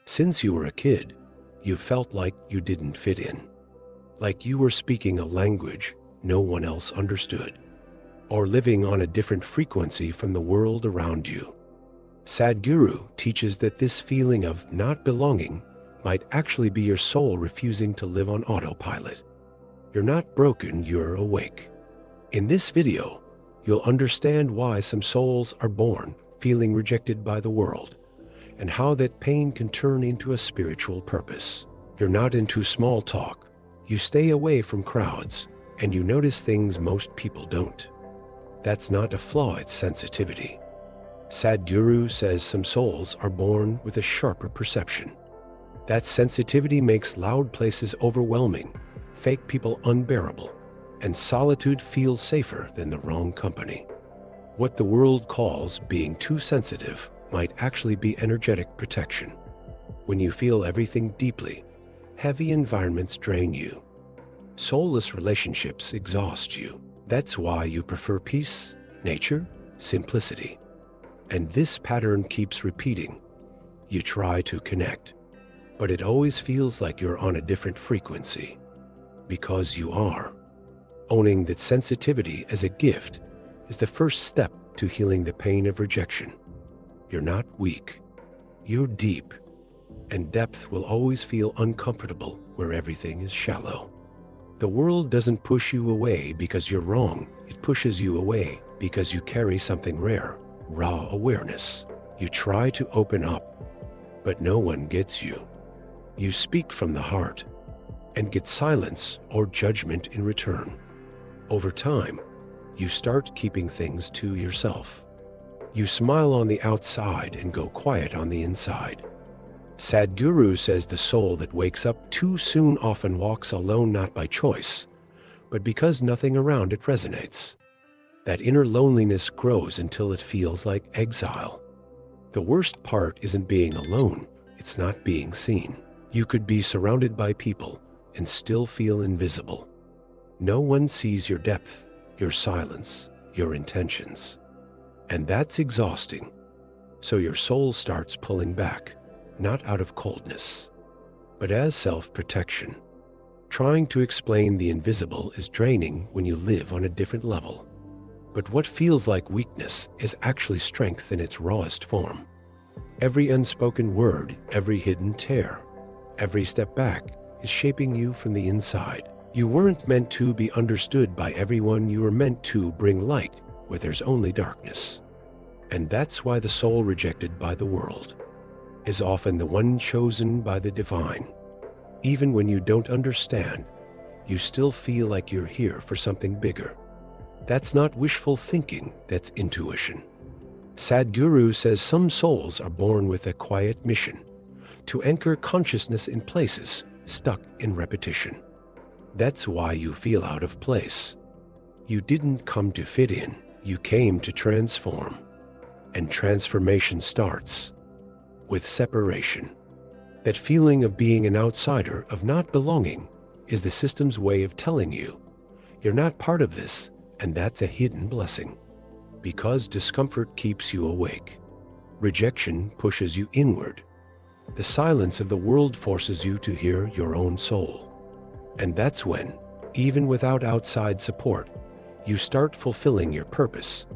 Since you were a kid, you felt like you didn't fit in, like you were speaking a language no one else understood, or living on a different frequency from the world around you. Sadhguru teaches that this feeling of not belonging might actually be your soul refusing to live on autopilot. You're not broken, you're awake. In this video, you'll understand why some souls are born feeling rejected by the world, and how that pain can turn into a spiritual purpose. You're not into small talk. You stay away from crowds, and you notice things most people don't. That's not a flaw, it's sensitivity. Sadhguru says some souls are born with a sharper perception. That sensitivity makes loud places overwhelming, fake people unbearable, and solitude feel safer than the wrong company. What the world calls being too sensitive might actually be energetic protection. When you feel everything deeply, heavy environments drain you. Soulless relationships exhaust you. That's why you prefer peace, nature, simplicity. And this pattern keeps repeating. You try to connect, but it always feels like you're on a different frequency. Because you are. Owning that sensitivity as a gift is the first step to healing the pain of rejection. You're not weak. You're deep. And depth will always feel uncomfortable where everything is shallow. The world doesn't push you away because you're wrong. It pushes you away because you carry something rare, raw awareness. You try to open up, but no one gets you. You speak from the heart and get silence or judgment in return. Over time, you start keeping things to yourself. You smile on the outside and go quiet on the inside. Sadhguru says the soul that wakes up too soon often walks alone not by choice, but because nothing around it resonates. That inner loneliness grows until it feels like exile. The worst part isn't being alone, it's not being seen. You could be surrounded by people and still feel invisible. No one sees your depth, your silence, your intentions. And that's exhausting. So your soul starts pulling back, not out of coldness, but as self-protection. Trying to explain the invisible is draining when you live on a different level. But what feels like weakness is actually strength in its rawest form. Every unspoken word, every hidden tear, every step back is shaping you from the inside. You weren't meant to be understood by everyone. You were meant to bring light where there's only darkness. And that's why the soul rejected by the world is often the one chosen by the divine. Even when you don't understand, you still feel like you're here for something bigger. That's not wishful thinking, that's intuition. Sadhguru says some souls are born with a quiet mission, to anchor consciousness in places stuck in repetition. That's why you feel out of place. You didn't come to fit in, you came to transform. And transformation starts with separation. That feeling of being an outsider, of not belonging, is the system's way of telling you, you're not part of this, and that's a hidden blessing. Because discomfort keeps you awake. Rejection pushes you inward. The silence of the world forces you to hear your own soul. And that's when, even without outside support, you start fulfilling your purpose,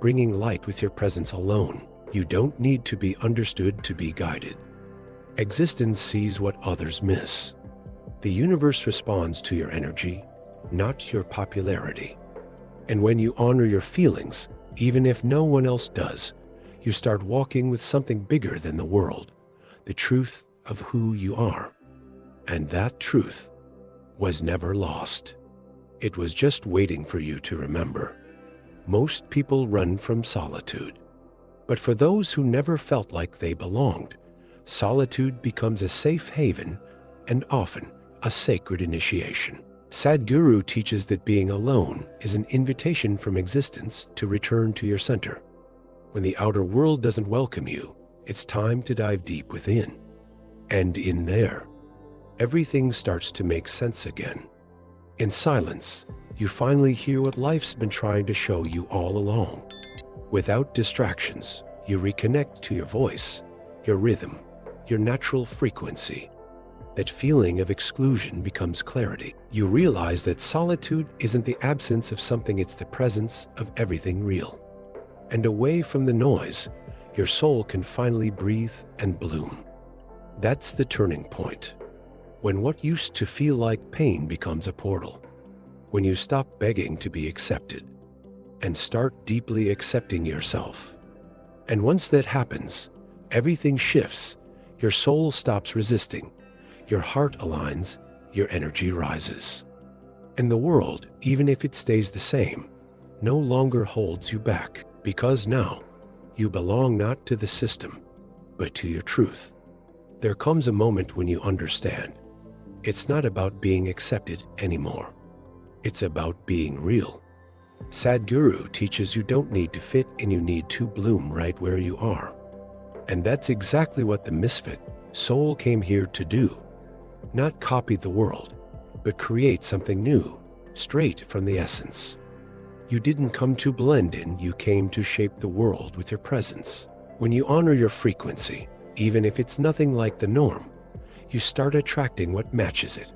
bringing light with your presence alone. You don't need to be understood to be guided. Existence sees what others miss. The universe responds to your energy, not your popularity. And when you honor your feelings, even if no one else does, you start walking with something bigger than the world, the truth of who you are. And that truth was never lost. It was just waiting for you to remember. Most people run from solitude. But for those who never felt like they belonged, solitude becomes a safe haven and often a sacred initiation. Sadhguru teaches that being alone is an invitation from existence to return to your center. When the outer world doesn't welcome you, it's time to dive deep within. And in there, everything starts to make sense again. In silence, you finally hear what life's been trying to show you all along. Without distractions, you reconnect to your voice, your rhythm, your natural frequency. That feeling of exclusion becomes clarity. You realize that solitude isn't the absence of something, it's the presence of everything real. And away from the noise, your soul can finally breathe and bloom. That's the turning point. When what used to feel like pain becomes a portal. When you stop begging to be accepted and start deeply accepting yourself. And once that happens, everything shifts. Your soul stops resisting. Your heart aligns, your energy rises. And the world, even if it stays the same, no longer holds you back, because now you belong not to the system, but to your truth. There comes a moment when you understand. It's not about being accepted anymore. It's about being real. Sadhguru teaches you don't need to fit and you need to bloom right where you are. And that's exactly what the misfit soul came here to do. Not copy the world, but create something new, straight from the essence. You didn't come to blend in, you came to shape the world with your presence. When you honor your frequency, even if it's nothing like the norm, you start attracting what matches it.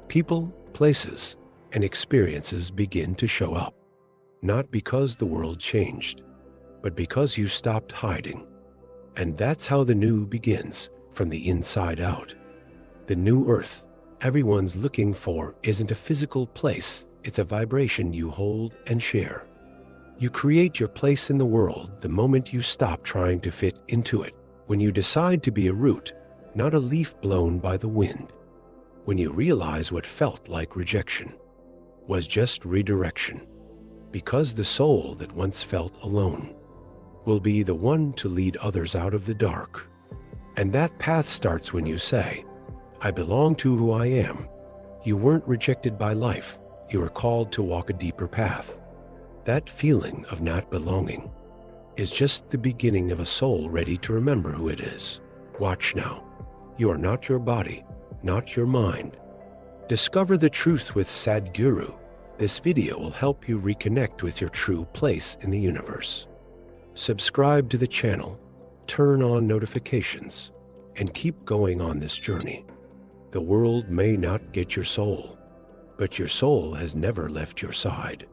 People, places, and experiences begin to show up. Not because the world changed, but because you stopped hiding. And that's how the new begins, from the inside out. The new earth everyone's looking for isn't a physical place, it's a vibration you hold and share. You create your place in the world the moment you stop trying to fit into it. When you decide to be a root, not a leaf blown by the wind. When you realize what felt like rejection was just redirection. Because the soul that once felt alone will be the one to lead others out of the dark. And that path starts when you say, I belong to who I am. You weren't rejected by life. You were called to walk a deeper path. That feeling of not belonging is just the beginning of a soul ready to remember who it is. Watch now. You are not your body, not your mind. Discover the truth with Sadhguru. This video will help you reconnect with your true place in the universe. Subscribe to the channel, turn on notifications, and keep going on this journey. The world may not get your soul, but your soul has never left your side.